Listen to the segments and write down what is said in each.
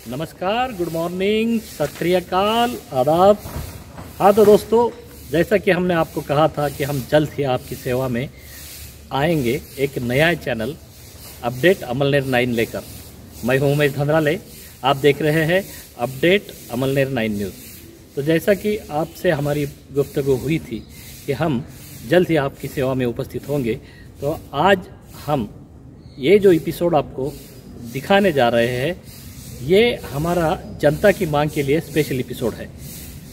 नमस्कार, good morning, सत श्री अकाल, आदाब। हाँ तो दोस्तों, जैसा कि हमने आपको कहा था कि हम जल्द ही आपकी सेवा में आएंगे एक नया चैनल अपडेट अमलनेर 9 लेकर। मैं हूं उमेश धंधराले, आप देख रहे हैं अपडेट अमलनेर 9 न्यूज़। तो जैसा कि आपसे हमारी गुफ्तगू हुई थी कि हम जल्द ही आपकी सेवा में उपस्थित होंगे, तो आज हम ये जो एपिसोड आपको दिखाने जा रहे हैं, ये हमारा जनता की मांग के लिए स्पेशल एपिसोड है।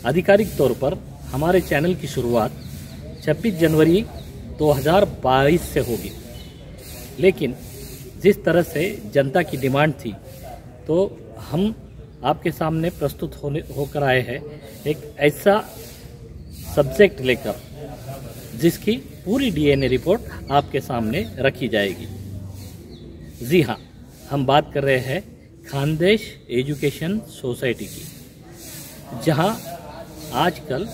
आधिकारिक तौर पर हमारे चैनल की शुरुआत 26 जनवरी 2022 से होगी, लेकिन जिस तरह से जनता की डिमांड थी, तो हम आपके सामने प्रस्तुत होकर आए हैं एक ऐसा सब्जेक्ट लेकर जिसकी पूरी डीएनए रिपोर्ट आपके सामने रखी जाएगी। जी हाँ, हम बात कर रहे हैं खानदेश एजुकेशन सोसाइटी की, जहां आजकल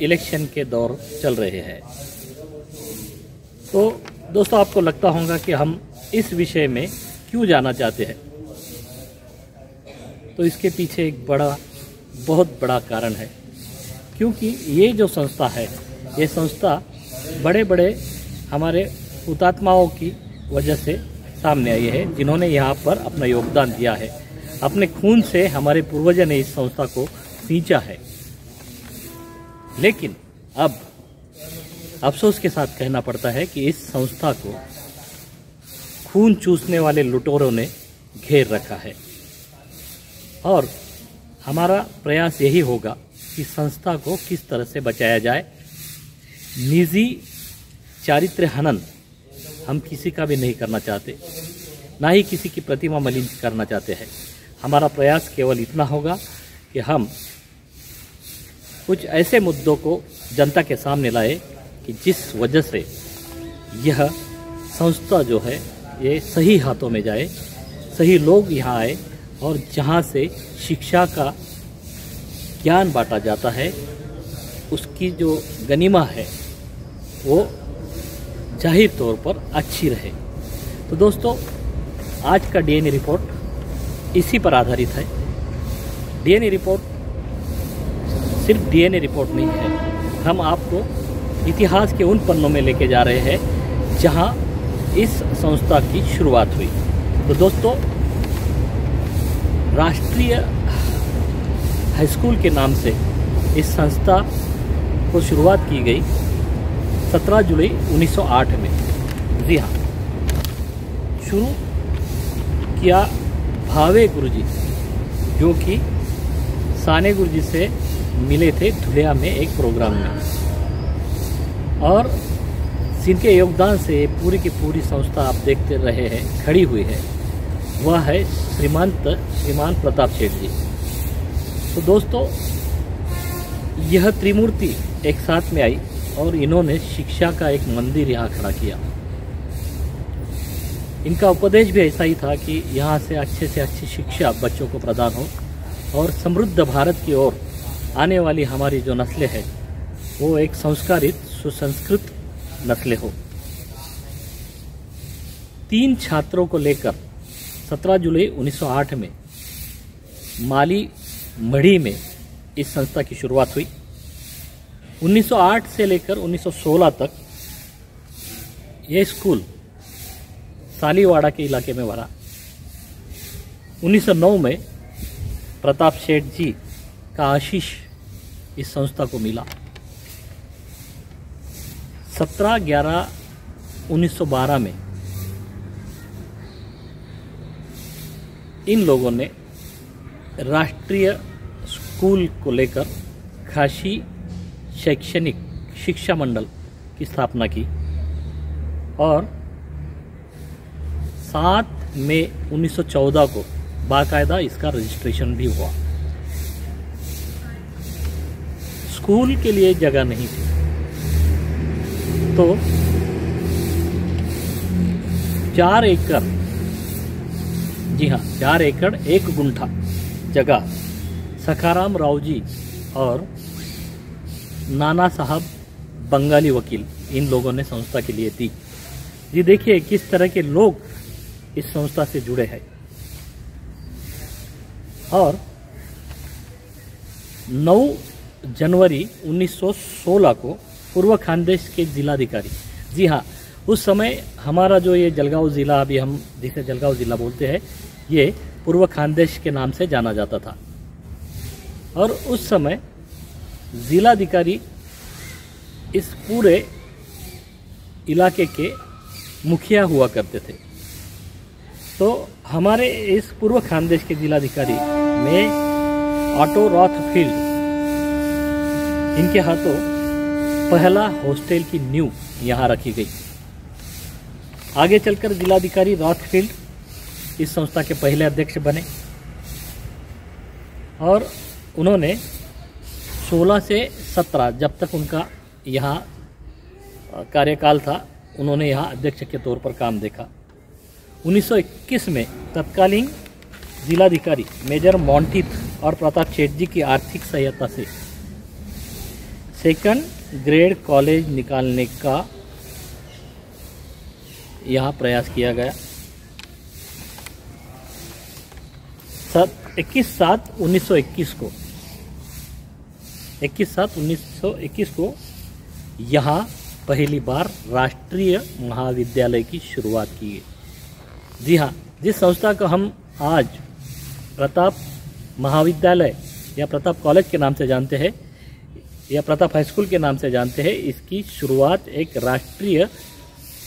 इलेक्शन के दौर चल रहे हैं। तो दोस्तों, आपको लगता होगा कि हम इस विषय में क्यों जाना चाहते हैं। तो इसके पीछे एक बहुत बड़ा कारण है, क्योंकि ये जो संस्था है, ये संस्था बड़े बड़े हमारे हुतात्माओं की वजह से सामने आई है, जिन्होंने यहाँ पर अपना योगदान दिया है। अपने खून से हमारे पूर्वजों ने इस संस्था को सींचा है। लेकिन अब अफसोस के साथ कहना पड़ता है कि इस संस्था को खून चूसने वाले लुटेरों ने घेर रखा है, और हमारा प्रयास यही होगा कि संस्था को किस तरह से बचाया जाए। निजी चारित्र्य हनन हम किसी का भी नहीं करना चाहते, ना ही किसी की प्रतिमा मलिन करना चाहते हैं। हमारा प्रयास केवल इतना होगा कि हम कुछ ऐसे मुद्दों को जनता के सामने लाए कि जिस वजह से यह संस्था जो है ये सही हाथों में जाए, सही लोग यहाँ आए, और जहाँ से शिक्षा का ज्ञान बांटा जाता है, उसकी जो गनीमा है वो जाहिर तौर पर अच्छी रहे। तो दोस्तों, आज का डीएनए रिपोर्ट इसी पर आधारित है। डीएनए रिपोर्ट सिर्फ डीएनए रिपोर्ट नहीं है, हम आपको इतिहास के उन पन्नों में लेके जा रहे हैं जहां इस संस्था की शुरुआत हुई। तो दोस्तों, राष्ट्रीय हाई स्कूल के नाम से इस संस्था को शुरुआत की गई 17 जुलाई 1908 में। जी हाँ, शुरू किया भावे गुरुजी, जो कि साने गुरुजी से मिले थे धुलिया में एक प्रोग्राम में, और जिनके योगदान से पूरी की पूरी संस्था आप देखते रहे हैं खड़ी हुई है, वह है श्रीमान प्रताप शेठ जी। तो दोस्तों, यह त्रिमूर्ति एक साथ में आई और इन्होंने शिक्षा का एक मंदिर यहाँ खड़ा किया। इनका उपदेश भी ऐसा ही था कि यहाँ से अच्छी शिक्षा बच्चों को प्रदान हो, और समृद्ध भारत की ओर आने वाली हमारी जो नस्लें हैं वो एक संस्कारित सुसंस्कृत नस्लें हो। 3 छात्रों को लेकर 17 जुलाई 1908 में माली मढ़ी में इस संस्था की शुरुआत हुई। 1908 से लेकर 1916 तक यह स्कूल सालीवाड़ा के इलाके में बना। 1909 में प्रताप शेठ जी का आशीष इस संस्था को मिला। 17/11/1912 में इन लोगों ने राष्ट्रीय स्कूल को लेकर काशी शैक्षणिक शिक्षा मंडल की स्थापना की, और 7 मई 1914 को बाकायदा इसका रजिस्ट्रेशन भी हुआ। स्कूल के लिए जगह नहीं थी, तो 4 एकड़, जी हाँ 4 एकड़ 1 गुंठा जगह सखाराम राव जी और नाना साहब बंगाली वकील, इन लोगों ने संस्था के लिए दी। जी देखिए किस तरह के लोग इस संस्था से जुड़े हैं। और 9 जनवरी 1916 को पूर्व खानदेश के जिलाधिकारी, जी हाँ, उस समय हमारा जो ये जलगांव ज़िला, अभी हम जिसे जलगांव ज़िला बोलते हैं, ये पूर्व खानदेश के नाम से जाना जाता था। और उस समय जिलाधिकारी इस पूरे इलाके के मुखिया हुआ करते थे। तो हमारे इस पूर्व खानदेश के जिलाधिकारी में ऑटो रॉथफील्ड, इनके हाथों पहला हॉस्टल की नींव यहाँ रखी गई। आगे चलकर जिलाधिकारी रॉथफील्ड इस संस्था के पहले अध्यक्ष बने और उन्होंने 16 से 17, जब तक उनका यहाँ कार्यकाल था, उन्होंने यहाँ अध्यक्ष के तौर पर काम देखा। 1921 में तत्कालीन जिलाधिकारी मेजर मोंटीथ और प्रताप सेठ जी की आर्थिक सहायता से सेकंड ग्रेड कॉलेज निकालने का यहाँ प्रयास किया गया। 21/7/1921 को यहाँ पहली बार राष्ट्रीय महाविद्यालय की शुरुआत की गई। जी हाँ, जिस संस्था को हम आज प्रताप महाविद्यालय या प्रताप कॉलेज के नाम से जानते हैं या प्रताप हाई स्कूल के नाम से जानते हैं, इसकी शुरुआत एक राष्ट्रीय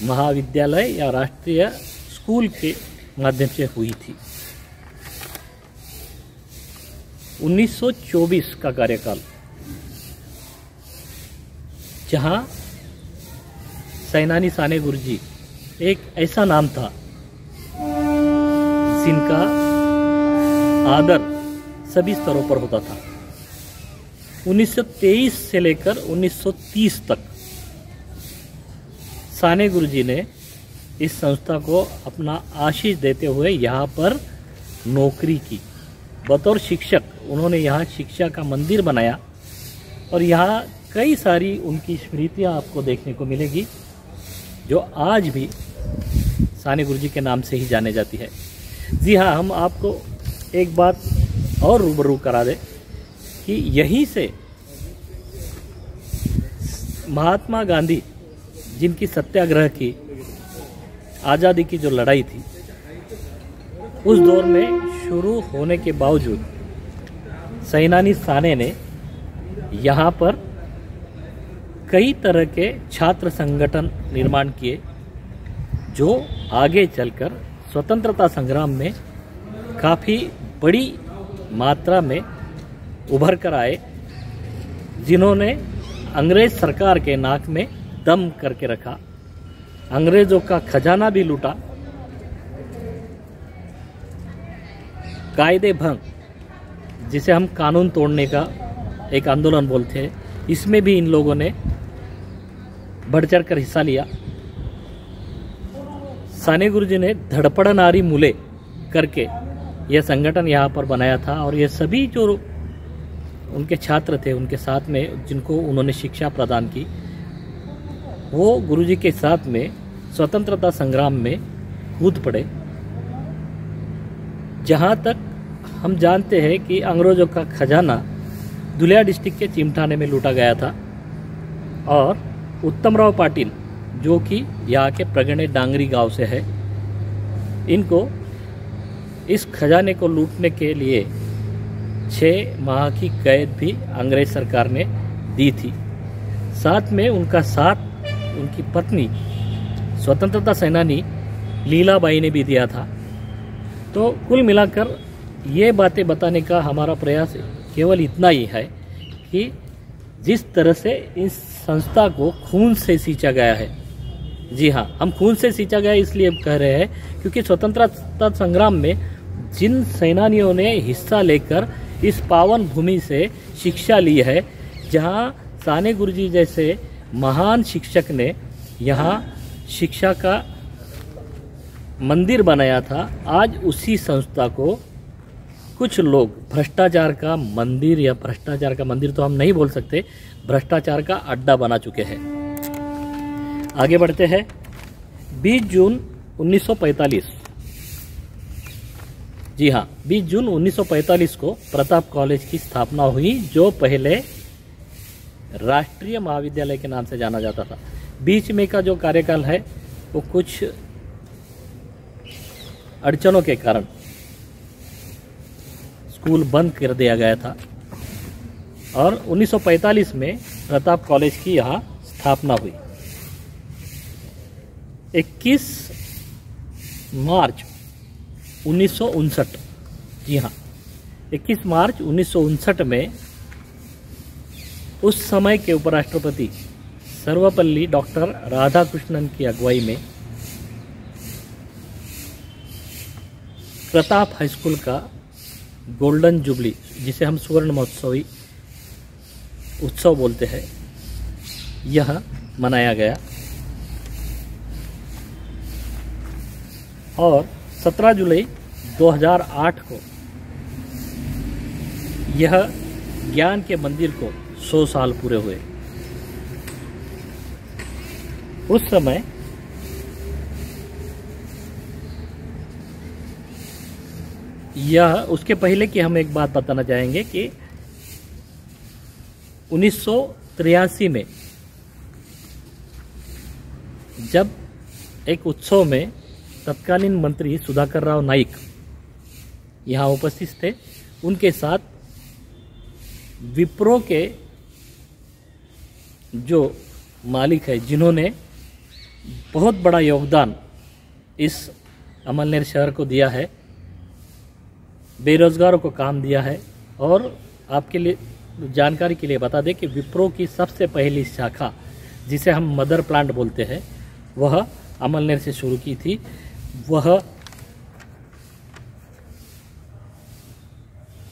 महाविद्यालय या राष्ट्रीय स्कूल के माध्यम से हुई थी। 1924 का कार्यकाल, जहां सैनानी साने गुरुजी एक ऐसा नाम था जिनका आदर सभी स्तरों पर होता था। 1923 से लेकर 1930 तक साने गुरुजी ने इस संस्था को अपना आशीष देते हुए यहाँ पर नौकरी की। बतौर शिक्षक उन्होंने यहाँ शिक्षा का मंदिर बनाया और यहाँ कई सारी उनकी स्मृतियाँ आपको देखने को मिलेगी, जो आज भी साने गुरुजी के नाम से ही जाने जाती है। जी हाँ, हम आपको एक बात और रूबरू करा दें कि यहीं से महात्मा गांधी, जिनकी सत्याग्रह की आज़ादी की जो लड़ाई थी, उस दौर में शुरू होने के बावजूद सैनानी साने ने यहाँ पर कई तरह के छात्र संगठन निर्माण किए, जो आगे चलकर स्वतंत्रता संग्राम में काफ़ी बड़ी मात्रा में उभर कर आए, जिन्होंने अंग्रेज सरकार के नाक में दम करके रखा, अंग्रेजों का खजाना भी लूटा, कायदे भंग, जिसे हम कानून तोड़ने का एक आंदोलन बोलते हैं, इसमें भी इन लोगों ने बढ़ चढ़ कर हिस्सा लिया। साने गुरुजी ने धड़पड़ नारी मूले करके यह संगठन यहाँ पर बनाया था और ये सभी जो उनके छात्र थे, उनके साथ में जिनको उन्होंने शिक्षा प्रदान की, वो गुरुजी के साथ में स्वतंत्रता संग्राम में कूद पड़े। जहाँ तक हम जानते हैं कि अंग्रेजों का खजाना धुलिया डिस्ट्रिक्ट के चिमठाने में लूटा गया था और उत्तमराव पाटिल, जो कि यहाँ के प्रगणे डांगरी गांव से है, इनको इस खजाने को लूटने के लिए 6 माह की कैद भी अंग्रेज सरकार ने दी थी। साथ में उनका साथ उनकी पत्नी स्वतंत्रता सेनानी लीलाबाई ने भी दिया था। तो कुल मिलाकर ये बातें बताने का हमारा प्रयास केवल इतना ही है कि जिस तरह से इस संस्था को खून से सींचा गया है, जी हाँ, हम खून से सींचा गया इसलिए कह रहे हैं क्योंकि स्वतंत्रता संग्राम में जिन सेनानियों ने हिस्सा लेकर इस पावन भूमि से शिक्षा ली है, जहाँ साने गुरुजी जैसे महान शिक्षक ने यहाँ शिक्षा का मंदिर बनाया था, आज उसी संस्था को कुछ लोग भ्रष्टाचार का मंदिर, या भ्रष्टाचार का मंदिर तो हम नहीं बोल सकते, भ्रष्टाचार का अड्डा बना चुके हैं। आगे बढ़ते हैं। 20 जून 1945 जी हाँ, 20 जून 1945 को प्रताप कॉलेज की स्थापना हुई, जो पहले राष्ट्रीय महाविद्यालय के नाम से जाना जाता था। बीच में का जो कार्यकाल है वो कुछ अड़चनों के कारण स्कूल बंद कर दिया गया था और 1945 में प्रताप कॉलेज की यहाँ स्थापना हुई। 21 मार्च 1959, जी हाँ 21 मार्च 1959 में उस समय के उपराष्ट्रपति सर्वपल्ली डॉक्टर राधाकृष्णन की अगुवाई में प्रताप हाई स्कूल का गोल्डन जुबली, जिसे हम सुवर्ण महोत्सवी उत्सव बोलते हैं, यह मनाया गया और 17 जुलाई 2008 को यह ज्ञान के मंदिर को 100 साल पूरे हुए। उस समय यह, उसके पहले की हम एक बात बताना चाहेंगे कि 1983 में जब एक उत्सव में तत्कालीन मंत्री सुधाकर राव नाइक यहाँ उपस्थित थे, उनके साथ विप्रो के जो मालिक है, जिन्होंने बहुत बड़ा योगदान इस अमलनेर शहर को दिया है, बेरोजगारों को काम दिया है। और आपके लिए जानकारी के लिए बता दें कि विप्रो की सबसे पहली शाखा, जिसे हम मदर प्लांट बोलते हैं, वह अमलनेर से शुरू की थी। वह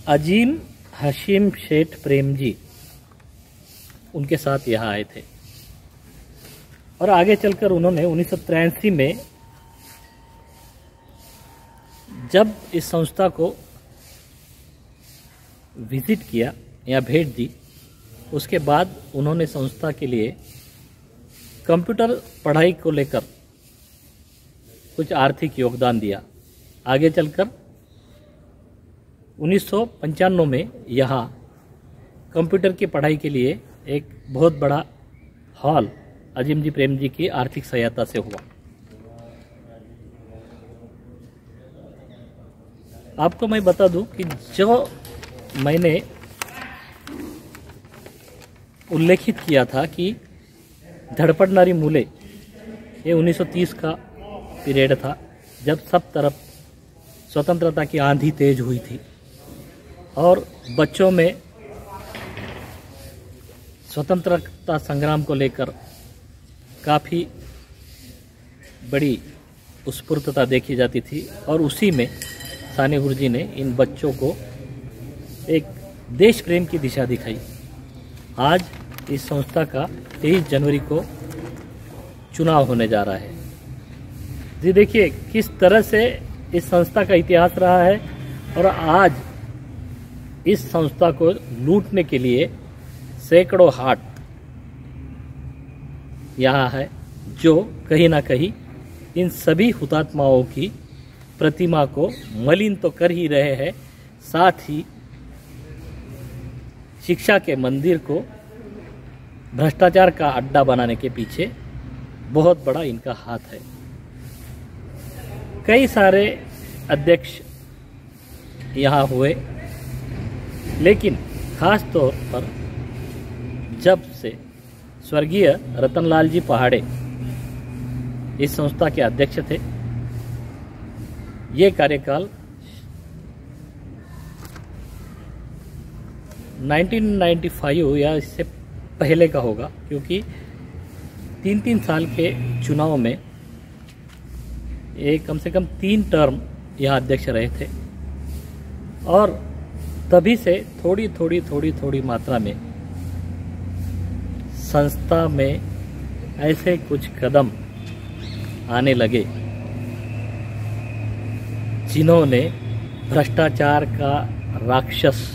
अजीम हशीम शेठ प्रेम जी उनके साथ यहाँ आए थे और आगे चलकर उन्होंने 1983 में जब इस संस्था को विजिट किया या भेंट दी, उसके बाद उन्होंने संस्था के लिए कंप्यूटर पढ़ाई को लेकर कुछ आर्थिक योगदान दिया। आगे चलकर 1995 में यहाँ कंप्यूटर की पढ़ाई के लिए एक बहुत बड़ा हॉल अजीम जी प्रेम जी की आर्थिक सहायता से हुआ। आपको मैं बता दूं कि जो मैंने उल्लेखित किया था कि धड़पड़नारी मूले, ये 1930 का पीरियड था जब सब तरफ स्वतंत्रता की आंधी तेज हुई थी और बच्चों में स्वतंत्रता संग्राम को लेकर काफ़ी बड़ी उत्स्फूर्तता देखी जाती थी और उसी में साने गुरुजी ने इन बच्चों को एक देश प्रेम की दिशा दिखाई। आज इस संस्था का 23 जनवरी को चुनाव होने जा रहा है। जी देखिए किस तरह से इस संस्था का इतिहास रहा है और आज इस संस्था को लूटने के लिए सैकड़ों हाथ यहाँ है, जो कहीं ना कहीं इन सभी हुतात्माओं की प्रतिमा को मलिन तो कर ही रहे हैं, साथ ही शिक्षा के मंदिर को भ्रष्टाचार का अड्डा बनाने के पीछे बहुत बड़ा इनका हाथ है। कई सारे अध्यक्ष यहाँ हुए, लेकिन खास तौर पर जब से स्वर्गीय रतनलाल जी पहाड़े इस संस्था के अध्यक्ष थे, ये कार्यकाल 1995 या इससे पहले का होगा, क्योंकि 3-3 साल के चुनाव में ये कम से कम 3 टर्म यहाँ अध्यक्ष रहे थे और तभी से थोड़ी मात्रा में संस्था में ऐसे कुछ कदम आने लगे जिन्होंने भ्रष्टाचार का राक्षस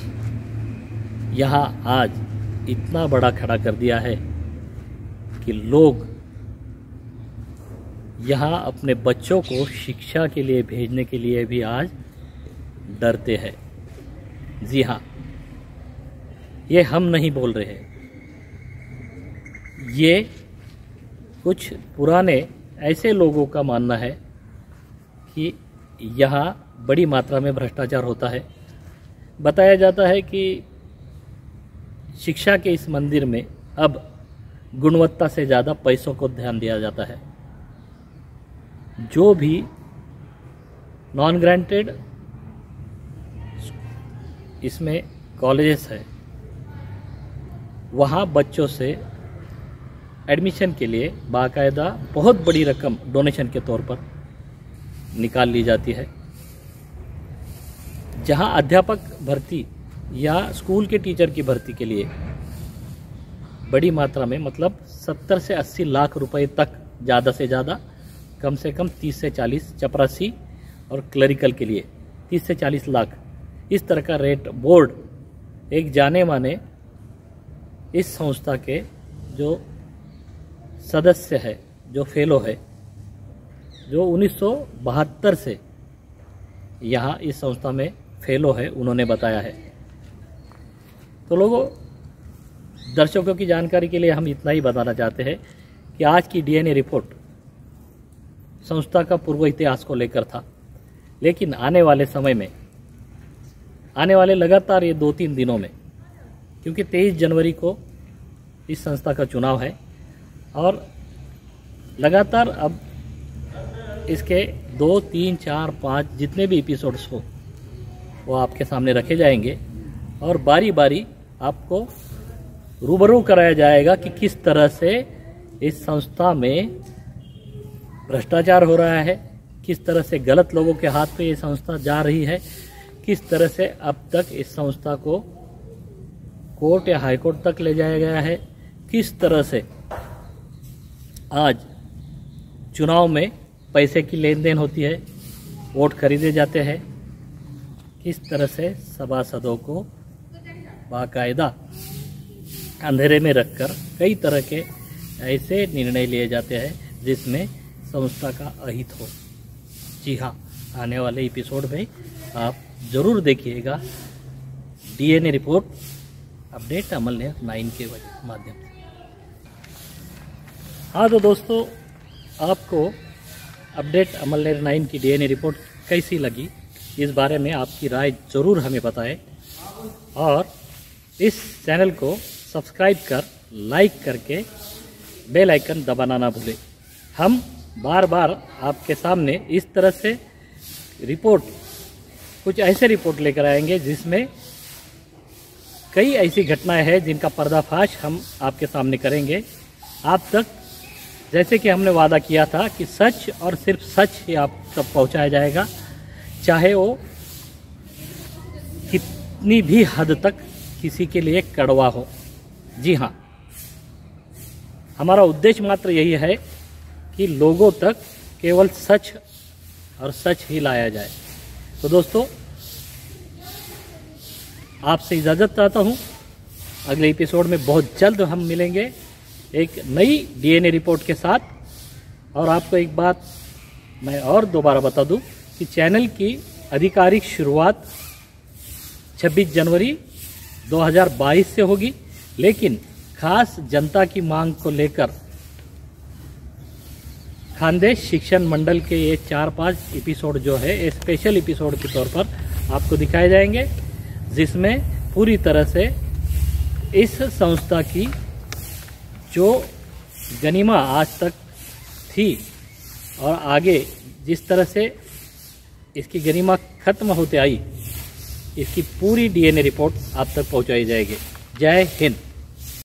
यहाँ आज इतना बड़ा खड़ा कर दिया है कि लोग यहाँ अपने बच्चों को शिक्षा के लिए भेजने के लिए भी आज डरते हैं। जी हाँ, ये हम नहीं बोल रहे हैं, ये कुछ पुराने ऐसे लोगों का मानना है कि यहाँ बड़ी मात्रा में भ्रष्टाचार होता है। बताया जाता है कि शिक्षा के इस मंदिर में अब गुणवत्ता से ज़्यादा पैसों को ध्यान दिया जाता है। जो भी नॉन ग्रांटेड इसमें कॉलेजेस है, वहाँ बच्चों से एडमिशन के लिए बाकायदा बहुत बड़ी रकम डोनेशन के तौर पर निकाल ली जाती है। जहाँ अध्यापक भर्ती या स्कूल के टीचर की भर्ती के लिए बड़ी मात्रा में, मतलब 70 से 80 लाख रुपए तक, ज़्यादा से ज़्यादा, कम से कम 30 से 40, चपरासी और क्लरिकल के लिए 30 से 40 लाख, इस तरह का रेट बोर्ड एक जाने माने इस संस्था के जो सदस्य है, जो फेलो है, जो 1972 से यहाँ इस संस्था में फेलो है, उन्होंने बताया है। तो लोगों, दर्शकों की जानकारी के लिए हम इतना ही बताना चाहते हैं कि आज की डीएनए रिपोर्ट संस्था का पूर्व इतिहास को लेकर था, लेकिन आने वाले समय में, आने वाले लगातार ये 2-3 दिनों में, क्योंकि 23 जनवरी को इस संस्था का चुनाव है और लगातार अब इसके 2, 3, 4, 5 जितने भी एपिसोड्स हो वो आपके सामने रखे जाएंगे और बारी बारी आपको रूबरू कराया जाएगा कि किस तरह से इस संस्था में भ्रष्टाचार हो रहा है, किस तरह से गलत लोगों के हाथ पे ये संस्था जा रही है, किस तरह से अब तक इस संस्था को कोर्ट या हाई कोर्ट तक ले जाया गया है, किस तरह से आज चुनाव में पैसे की लेन देन होती है, वोट खरीदे जाते हैं, किस तरह से सभासदों को बाकायदा अंधेरे में रखकर कई तरह के ऐसे निर्णय लिए जाते हैं जिसमें संस्था का अहित हो। जी हाँ, आने वाले एपिसोड में आप ज़रूर देखिएगा डीएनए रिपोर्ट अपडेट अमलनेर 9 के माध्यम से। हाँ तो दोस्तों, आपको अपडेट अमलनेर 9 की डीएनए रिपोर्ट कैसी लगी, इस बारे में आपकी राय ज़रूर हमें बताएं और इस चैनल को सब्सक्राइब कर, लाइक करके बेल आइकन दबाना ना भूलें। हम बार बार आपके सामने इस तरह से रिपोर्ट, कुछ ऐसे रिपोर्ट लेकर आएंगे जिसमें कई ऐसी घटनाएं हैं जिनका पर्दाफाश हम आपके सामने करेंगे। आप तक, जैसे कि हमने वादा किया था कि सच और सिर्फ सच ही आप तक पहुंचाया जाएगा, चाहे वो कितनी भी हद तक किसी के लिए कड़वा हो। जी हाँ, हमारा उद्देश्य मात्र यही है कि लोगों तक केवल सच और सच ही लाया जाए। तो दोस्तों, आपसे इजाज़त चाहता हूँ। अगले एपिसोड में बहुत जल्द हम मिलेंगे एक नई डीएनए रिपोर्ट के साथ। और आपको एक बात मैं और दोबारा बता दूं कि चैनल की आधिकारिक शुरुआत 26 जनवरी 2022 से होगी, लेकिन खास जनता की मांग को लेकर खानदेश शिक्षण मंडल के ये 4-5 एपिसोड जो है स्पेशल एपिसोड के तौर पर आपको दिखाए जाएंगे, जिसमें पूरी तरह से इस संस्था की जो गनीमा आज तक थी और आगे जिस तरह से इसकी गनीमा खत्म होते आई, इसकी पूरी डीएनए रिपोर्ट आप तक पहुंचाई जाएगी। जय हिंद।